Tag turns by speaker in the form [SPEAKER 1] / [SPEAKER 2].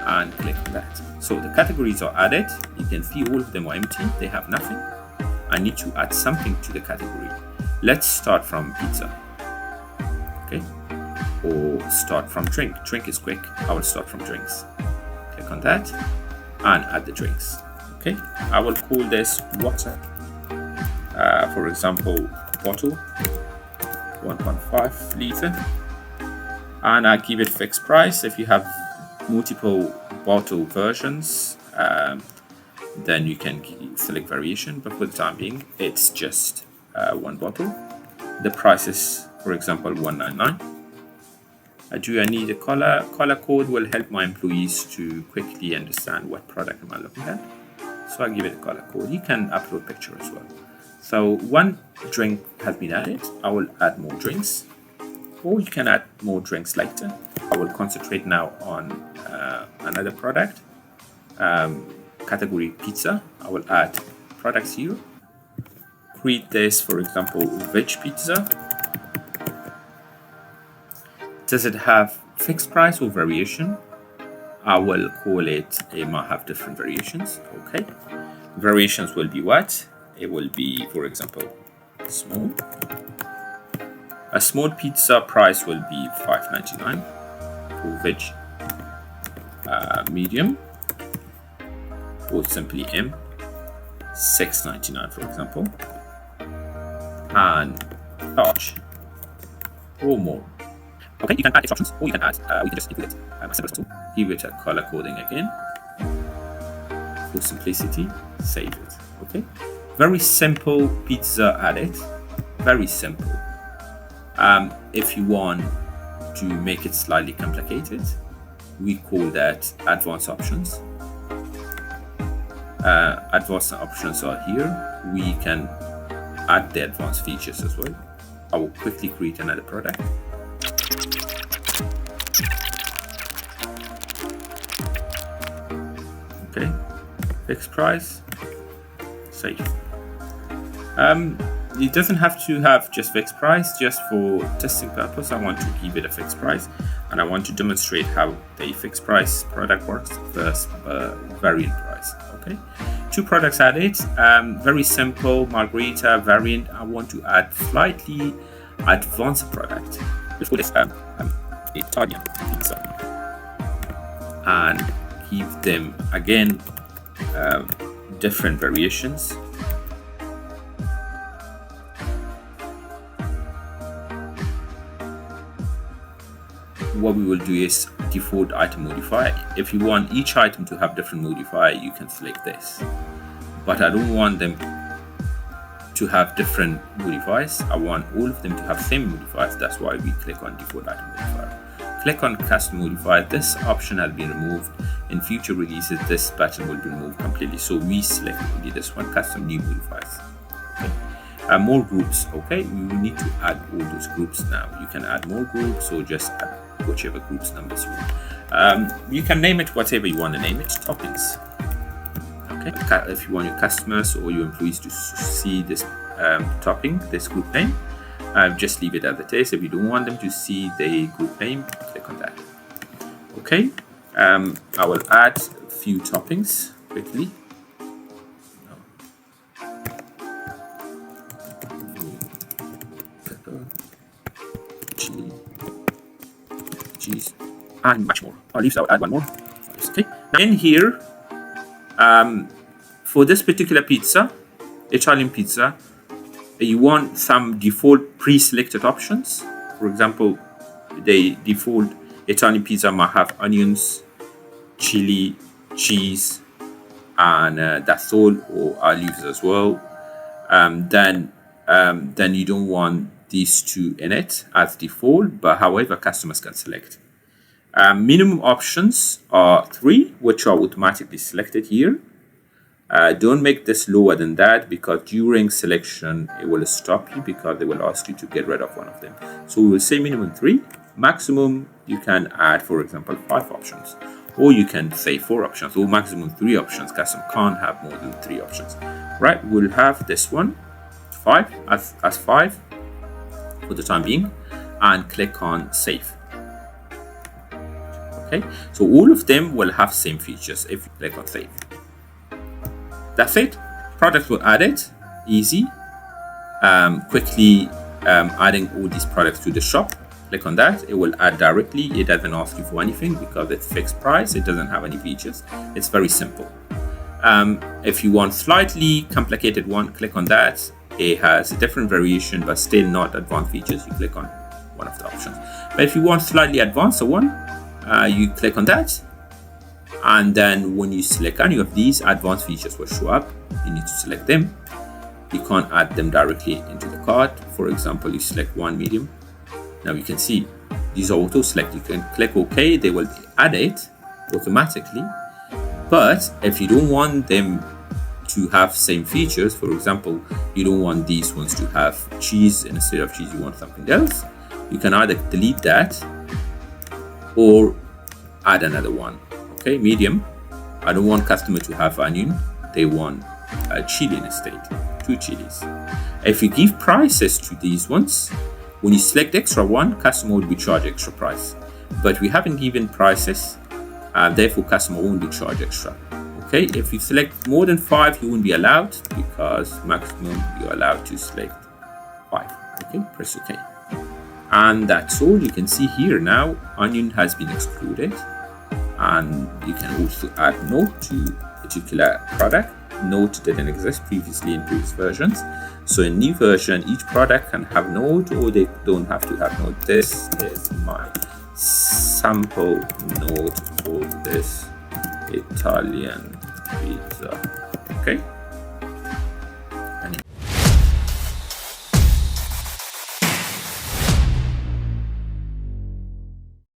[SPEAKER 1] and click on that. So the categories are added. You can see all of them are empty, they have nothing. I need to add something to the category. Let's start from pizza, okay, or start from drink. Drink is quick. I will start from drinks. Click on that and add the drinks. Okay, I will call this water, for example, bottle 1.5 liter, and I give it fixed price. If you have multiple bottle versions, then you can select variation, but for the time being it's just one bottle. The price is, for example, $1.99. Do I need a color? Color code will help my employees to quickly understand what product am I looking at. So I give it a color code. You can upload picture as well. So one drink has been added. I will add more drinks, or you can add more drinks later. I will concentrate now on another product. Category pizza. I will add products here. Create this, for example, veg pizza. Does it have fixed price or variation? I will call it, it might have different variations. Okay. Variations will be what? It will be, for example, small. A small pizza price will be $5.99 for veg. Medium, or simply M, $6.99, for example, and large or more. Okay, you can add extra options, or you can add, you can just include it as simple as possible. Give it a color coding again for simplicity. Save it. Okay, very simple pizza added. Very simple. If you want to make it slightly complicated, we call that advanced options. Advanced options are here. We can add the advanced features as well. I will quickly create another product. Okay, fixed price, save. It doesn't have to have just fixed price. Just for testing purpose, I want to give it a fixed price, and I want to demonstrate how the fixed price product works versus variant price. Okay, 2 products added. Very simple margarita variant. I want to add slightly advanced product. Let's call this Italian pizza, and give them again different variations. What we will do is default item modifier. If you want each item to have different modifier, you can select this, but I don't want them to have different modifiers. I want all of them to have same modifiers. That's why we click on default item modifier. Click on custom modifier. This option has been removed. In future releases, this button will be removed completely. So we select only this one, custom new modifiers. Okay. More groups. Okay, we will need to add all those groups now. You can add more groups, or just add whichever groups numbers you want. You can name it whatever you want to name it. Toppings. Okay. If you want your customers or your employees to see this topping, this group name, just leave it as it is. If you don't want them to see the group name, click on that. Okay. I will add a few toppings quickly. Pepper, chili, cheese, and much more. I'll add one more. Okay. Now in here, for this particular pizza, Italian pizza, you want some default pre-selected options. For example, the default Italian pizza might have onions, chili, cheese, and that's all, or olives as well. Then you don't want these two in it as default, but however, customers can select. Minimum options are 3, which are automatically selected here. Don't make this lower than that, because during selection it will stop you, because they will ask you to get rid of one of them. So we will say minimum 3. Maximum you can add, for example, 5 options, or you can say 4 options, or maximum 3 options. Custom can't have more than 3 options. Right, we'll have this one 5 as 5 for the time being, and click on save. Okay, so all of them will have same features if you click on save. That's it. Products were added. Easy. Quickly adding all these products to the shop. Click on that. It will add directly. It doesn't ask you for anything because it's fixed price. It doesn't have any features. It's very simple. If you want slightly complicated one, click on that. It has a different variation, but still not advanced features. You click on one of the options. But if you want slightly advanced one, you click on that. And then when you select any of these, advanced features will show up. You need to select them. You can't add them directly into the cart. For example, you select one medium. Now you can see these are auto select. You can click OK, they will be added automatically. But if you don't want them to have same features, for example, you don't want these ones to have cheese, and instead of cheese you want something else, you can either delete that or add another one. Okay, medium. I don't want customer to have onion. They want a chili instead, 2 chilies. If you give prices to these ones, when you select extra one, customer will be charged extra price. But we haven't given prices, therefore customer won't be charged extra. Okay, if you select more than 5, you won't be allowed because maximum you're allowed to select 5. Okay, press OK. And that's all. You can see here now, onion has been excluded. And you can also add note to particular product. Note didn't exist previously in previous versions. So in new version, each product can have note, or they don't have to have note. This is my sample note for this Italian pizza. Okay.